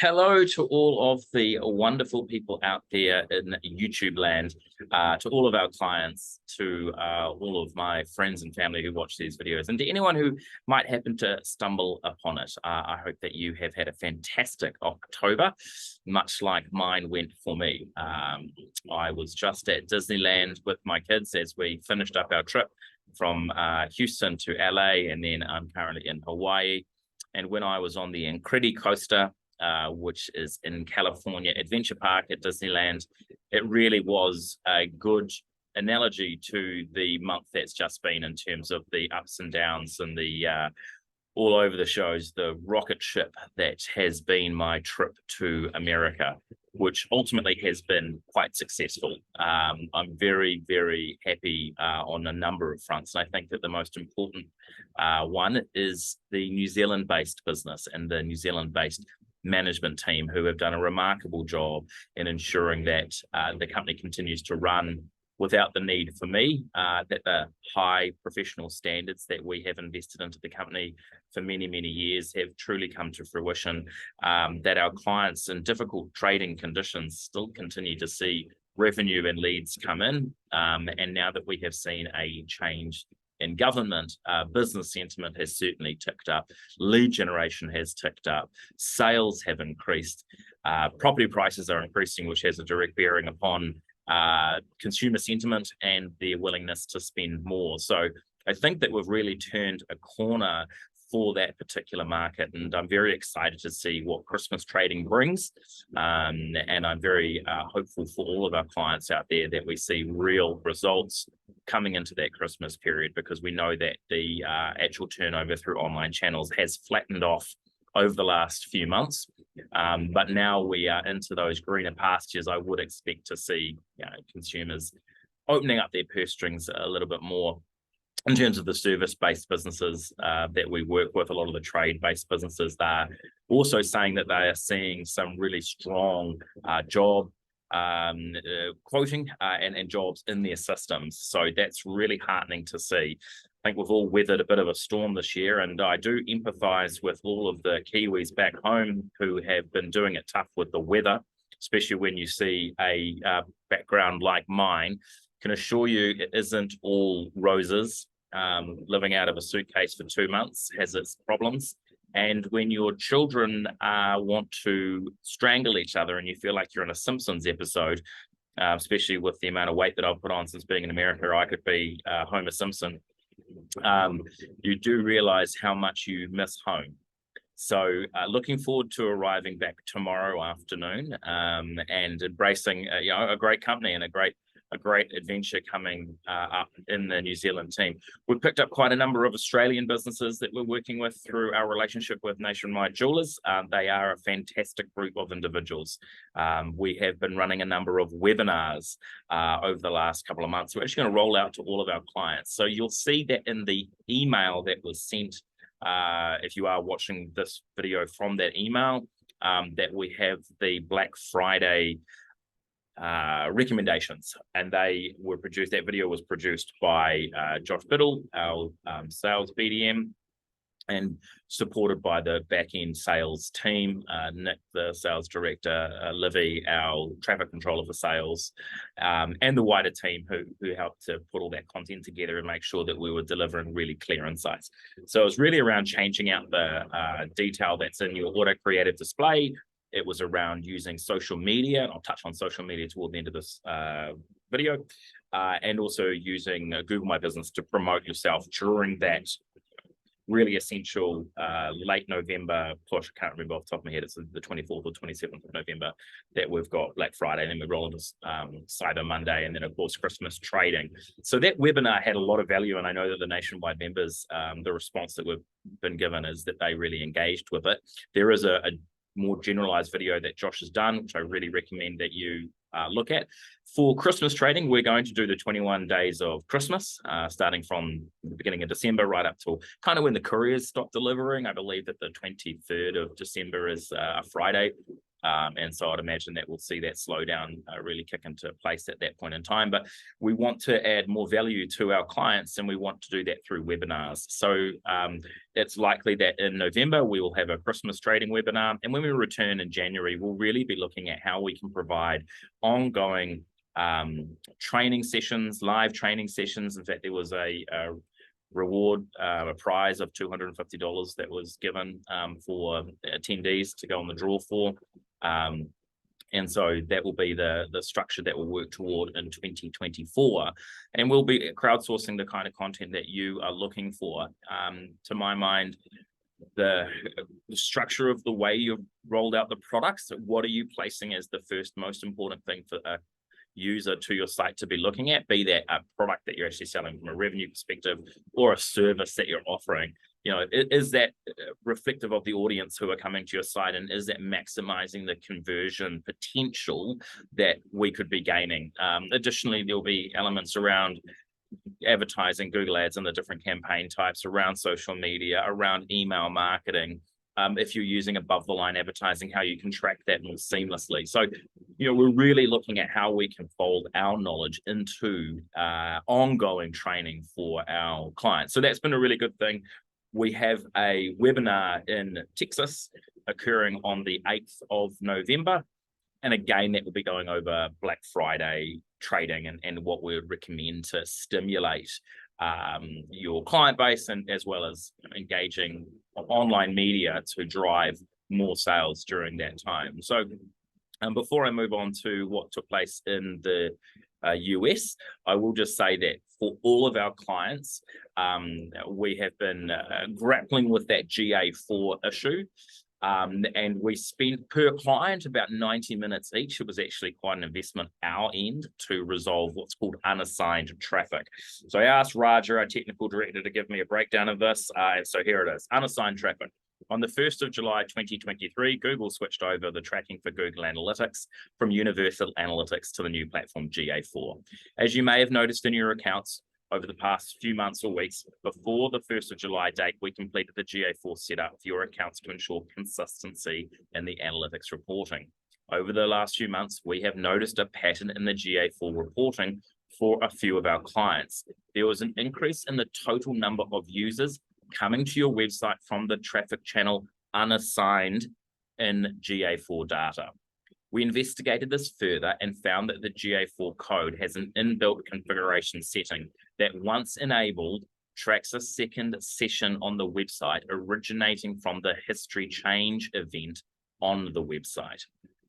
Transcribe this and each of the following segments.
hello to all of the wonderful people out there in YouTube land, to all of our clients, to all of my friends and family who watch these videos, and to anyone who might happen to stumble upon it. I hope that you have had a fantastic October, much like mine went for me. I was just at Disneyland with my kids as we finished up our trip from Houston to LA, and then I'm currently in Hawaii. And when I was on the Incredi coaster, which is in California Adventure Park at Disneyland, it really was a good analogy to the month that's just been in terms of the ups and downs and the all over the shows, the rocket ship that has been my trip to America, which ultimately has been quite successful. I'm very, very happy on a number of fronts. And I think that the most important one is the New Zealand-based business and the New Zealand-based management team, who have done a remarkable job in ensuring that the company continues to run without the need for me, that the high professional standards that we have invested into the company for many, many years have truly come to fruition, that our clients in difficult trading conditions still continue to see revenue and leads come in. And now that we have seen a change in government, business sentiment has certainly ticked up, lead generation has ticked up, sales have increased, property prices are increasing, which has a direct bearing upon consumer sentiment and their willingness to spend more. So I think that we've really turned a corner for that particular market, and I'm very excited to see what Christmas trading brings. And I'm very hopeful for all of our clients out there that we see real results coming into that Christmas period, because we know that the actual turnover through online channels has flattened off over the last few months. But now we are into those greener pastures. I would expect to see consumers opening up their purse strings a little bit more in terms of the service-based businesses that we work with. A lot of the trade-based businesses, they're also saying that they are seeing some really strong job quoting and jobs in their systems. So that's really heartening to see. I think we've all weathered a bit of a storm this year, and I do empathize with all of the Kiwis back home who have been doing it tough with the weather, especially when you see a background like mine. Can assure you it isn't all roses. Living out of a suitcase for 2 months has its problems. And when your children want to strangle each other and you feel like you're in a Simpsons episode, especially with the amount of weight that I've put on since being in America, I could be Homer Simpson. You do realize how much you miss home. So looking forward to arriving back tomorrow afternoon and embracing a great company and a great adventure coming up in the New Zealand team. We've picked up quite a number of Australian businesses that we're working with through our relationship with Nationwide Jewelers. They are a fantastic group of individuals. We have been running a number of webinars over the last couple of months. We're actually going to roll out to all of our clients. So you'll see that in the email that was sent, if you are watching this video from that email, that we have the Black Friday recommendations, and they were produced. That video was produced by Josh Biddle, our sales BDM, and supported by the back-end sales team, Nick, the sales director, Livy, our traffic controller for sales, and the wider team who helped to put all that content together and make sure that we were delivering really clear insights. So it was really around changing out the detail that's in your auto creative display. It was around using social media, and I'll touch on social media toward the end of this video, and also using Google My Business to promote yourself during that really essential late November push. I can't remember off the top of my head. It's the 24th or 27th of November that we've got Black Friday, and then we roll into Cyber Monday, and then of course Christmas trading. So that webinar had a lot of value, and I know that the Nationwide members, the response that we've been given is that they really engaged with it. There is a more generalized video that Josh has done, which I really recommend that you look at. For Christmas trading, we're going to do the 21 days of Christmas, starting from the beginning of December right up till kind of when the couriers stop delivering. I believe that the 23rd of December is a Friday. And so I'd imagine that we'll see that slowdown really kick into place at that point in time. But we want to add more value to our clients, and we want to do that through webinars. So it's likely that in November, we will have a Christmas trading webinar. And when we return in January, we'll really be looking at how we can provide ongoing training sessions, live training sessions. In fact, there was a reward, a prize of $250 that was given for attendees to go on the draw for. And so that will be the structure that we'll work toward in 2024. And we'll be crowdsourcing the kind of content that you are looking for. To my mind, the structure of the way you've rolled out the products, what are you placing as the first most important thing for a user to your site to be looking at, be that a product that you're actually selling from a revenue perspective or a service that you're offering? You know, is that reflective of the audience who are coming to your site, and is that maximizing the conversion potential that we could be gaining? Additionally, there'll be elements around advertising, Google Ads and the different campaign types, around social media, around email marketing. If you're using above the line advertising, how you can track that more seamlessly. So, you know, we're really looking at how we can fold our knowledge into ongoing training for our clients. So that's been a really good thing. We have a webinar in Texas occurring on the 8th of November. And again, that will be going over Black Friday trading and what we would recommend to stimulate your client base, and as well as engaging online media to drive more sales during that time. So before I move on to what took place in the US, I will just say that for all of our clients, we have been grappling with that GA4 issue. And we spent per client about 90 minutes each. It was actually quite an investment our end to resolve what's called unassigned traffic. So I asked Raja, our technical director, to give me a breakdown of this. And so here it is, unassigned traffic. On the 1st of July, 2023, Google switched over the tracking for Google Analytics from Universal Analytics to the new platform GA4. As you may have noticed in your accounts, over the past few months or weeks, before the 1st of July date, we completed the GA4 setup for your accounts to ensure consistency in the analytics reporting. Over the last few months, we have noticed a pattern in the GA4 reporting for a few of our clients. There was an increase in the total number of users coming to your website from the traffic channel unassigned in GA4 data. We investigated this further and found that the GA4 code has an inbuilt configuration setting that, once enabled, tracks a second session on the website originating from the history change event on the website.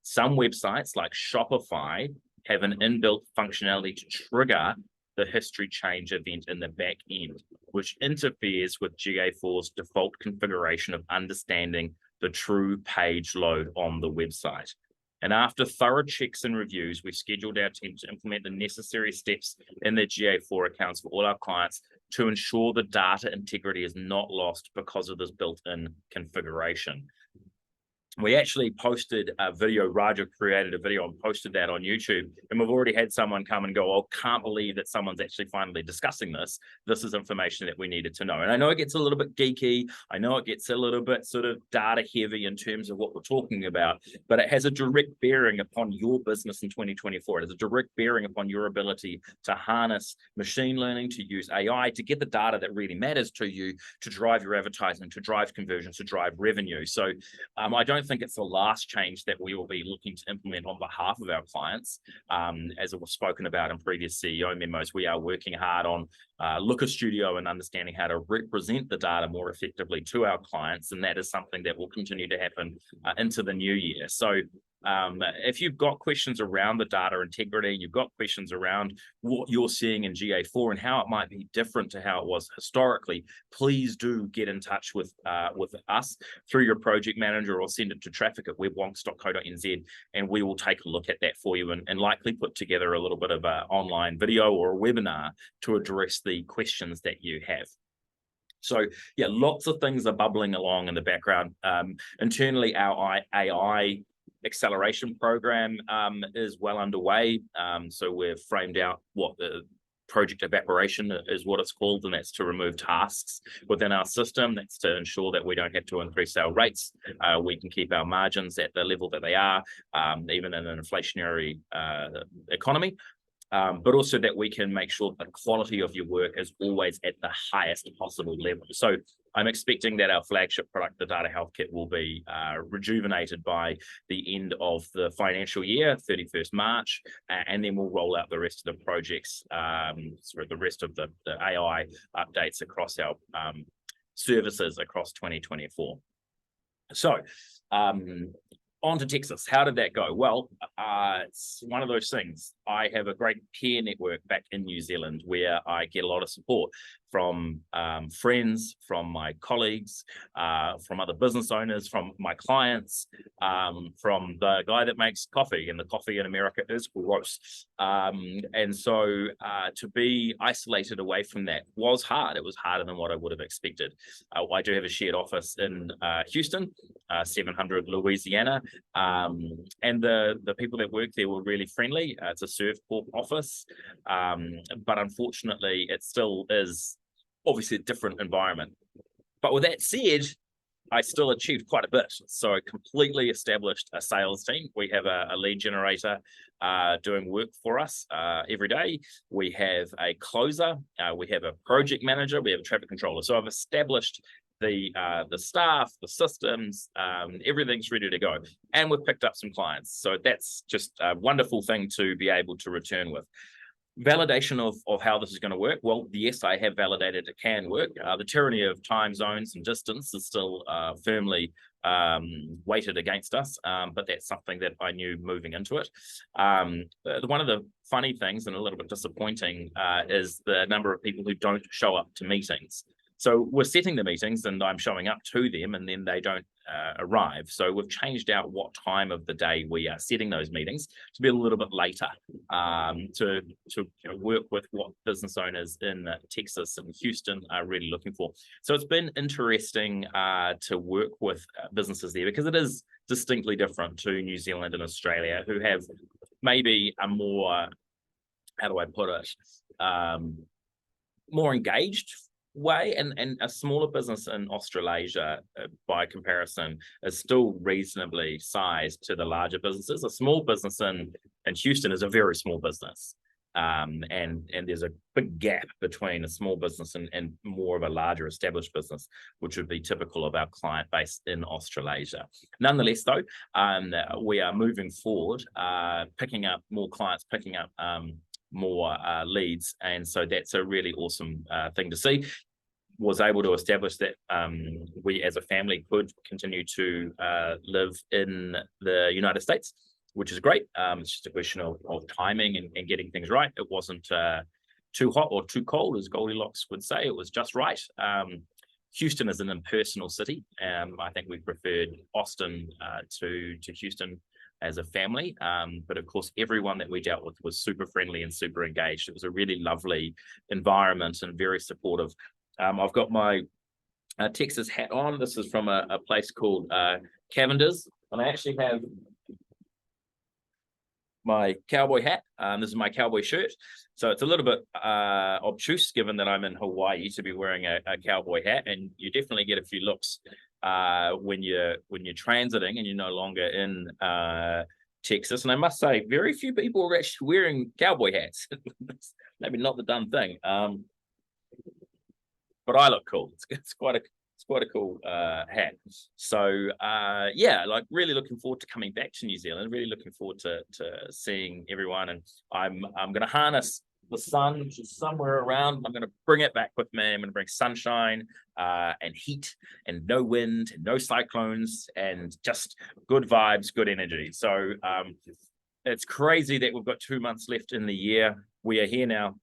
Some websites, like Shopify, have an inbuilt functionality to trigger the history change event in the back end, which interferes with GA4's default configuration of understanding the true page load on the website. And after thorough checks and reviews, we scheduled our team to implement the necessary steps in the GA4 accounts for all our clients to ensure the data integrity is not lost because of this built-in configuration. We actually posted a video, Raja created a video and posted that on YouTube, and we've already had someone come and go, oh, can't believe that someone's actually finally discussing this. This is information that we needed to know. And I know it gets a little bit geeky. I know it gets a little bit sort of data heavy in terms of what we're talking about, but it has a direct bearing upon your business in 2024. It has a direct bearing upon your ability to harness machine learning, to use AI, to get the data that really matters to you, to drive your advertising, to drive conversions, to drive revenue. So I don't think it's the last change that we will be looking to implement on behalf of our clients. As it was spoken about in previous CEO memos, we are working hard on Looker Studio and understanding how to represent the data more effectively to our clients, and that is something that will continue to happen into the new year. So if you've got questions around the data integrity, you've got questions around what you're seeing in GA4 and how it might be different to how it was historically, please do get in touch with us through your project manager, or send it to traffic@webwonks.co.nz, and we will take a look at that for you and likely put together a little bit of an online video or a webinar to address the questions that you have. So yeah, lots of things are bubbling along in the background. Internally, our AI acceleration program is well underway. So we've framed out what the project evaporation is what it's called, and that's to remove tasks within our system. That's to ensure that we don't have to increase our rates. We can keep our margins at the level that they are, even in an inflationary economy. But also that we can make sure the quality of your work is always at the highest possible level. So I'm expecting that our flagship product, the Data Health Kit, will be rejuvenated by the end of the financial year, 31st March, and then we'll roll out the rest of the projects, the rest of the AI updates across our services across 2024. So, on to Texas. How did that go? Well, it's one of those things. I have a great peer network back in New Zealand where I get a lot of support from friends, from my colleagues, from other business owners, from my clients, from the guy that makes coffee, and the coffee in America is gross. And so to be isolated away from that was hard. It was harder than what I would have expected. I do have a shared office in Houston, 700 Louisiana, and the people that work there were really friendly. It's a ServCorp office, but unfortunately it still is obviously a different environment. But with that said, I still achieved quite a bit. So I completely established a sales team. We have a lead generator doing work for us every day. We have a closer, we have a project manager, we have a traffic controller. So I've established the staff, the systems, everything's ready to go. And we've picked up some clients. So that's just a wonderful thing to be able to return with. Validation of how this is going to work. Well, yes, I have validated it can work. The tyranny of time zones and distance is still firmly weighted against us, but that's something that I knew moving into it. One of the funny things, and a little bit disappointing, is the number of people who don't show up to meetings. So we're setting the meetings and I'm showing up to them, and then they don't arrive. So we've changed out what time of the day we are setting those meetings to be a little bit later, to work with what business owners in Texas and Houston are really looking for. So it's been interesting to work with businesses there, because it is distinctly different to New Zealand and Australia, who have maybe a more, how do I put it, more engaged way, and a smaller business in Australasia, by comparison, is still reasonably sized to the larger businesses. A small business in Houston is a very small business, and there's a big gap between a small business and more of a larger established business, which would be typical of our client base in Australasia. Nonetheless, though, we are moving forward, picking up more clients, picking up more leads, and so that's a really awesome thing to see. Was able to establish that we as a family could continue to live in the United States, which is great. It's just a question of timing and getting things right. It wasn't too hot or too cold, as Goldilocks would say. It was just right. Houston is an impersonal city. I think we preferred Austin to Houston as a family. But of course, everyone that we dealt with was super friendly and super engaged. It was a really lovely environment and very supportive. I've got my Texas hat on. This is from a place called Cavender's, and I actually have my cowboy hat. This is my cowboy shirt. So it's a little bit obtuse, given that I'm in Hawaii, to be wearing a cowboy hat, and you definitely get a few looks when you're transiting and you're no longer in Texas. And I must say, very few people are actually wearing cowboy hats. Maybe not the done thing. But I look cool. It's quite a cool hat. So yeah, like really looking forward to coming back to New Zealand. Really looking forward to seeing everyone. And I'm going to harness the sun, which is somewhere around. I'm going to bring it back with me. I'm going to bring sunshine and heat and no wind and no cyclones and just good vibes, good energy. So it's crazy that we've got 2 months left in the year. We are here now.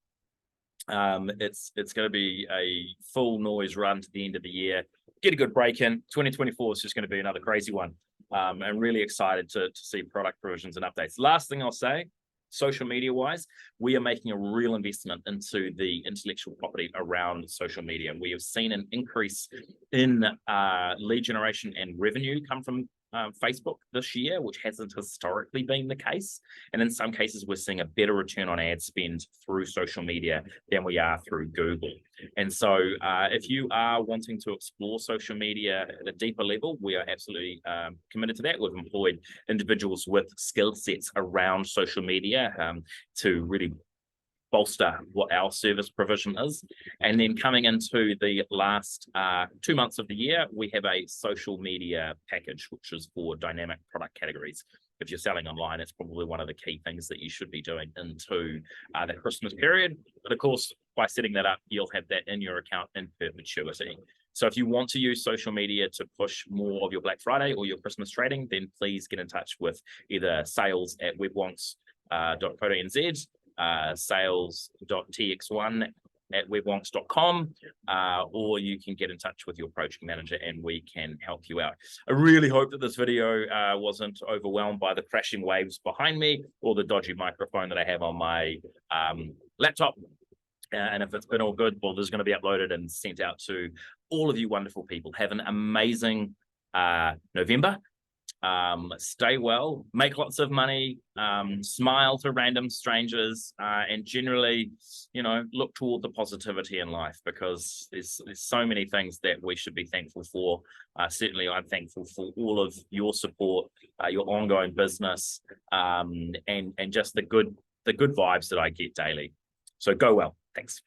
It's going to be a full noise run to the end of the year. Get a good break in. 2024 is just going to be another crazy one. I'm really excited to see product versions and updates. Last thing I'll say, social media wise, we are making a real investment into the intellectual property around social media. We have seen an increase in lead generation and revenue come from Facebook this year, which hasn't historically been the case. And in some cases, we're seeing a better return on ad spend through social media than we are through Google. And so if you are wanting to explore social media at a deeper level, we are absolutely committed to that. We've employed individuals with skill sets around social media to really bolster what our service provision is. And then coming into the last 2 months of the year, we have a social media package, which is for dynamic product categories. If you're selling online, it's probably one of the key things that you should be doing into that Christmas period. But of course, by setting that up, you'll have that in your account in perpetuity. So if you want to use social media to push more of your Black Friday or your Christmas trading, then please get in touch with either sales@webwonks.co.nz, sales.tx1@webwonks.com, or you can get in touch with your project manager and we can help you out. I really hope that this video wasn't overwhelmed by the crashing waves behind me or the dodgy microphone that I have on my laptop. And if it's been all good, well, this is going to be uploaded and sent out to all of you wonderful people. Have an amazing November. Stay well, make lots of money, smile to random strangers, and generally, look toward the positivity in life, because there's so many things that we should be thankful for. Certainly, I'm thankful for all of your support, your ongoing business, and just the good vibes that I get daily. So go well. Thanks.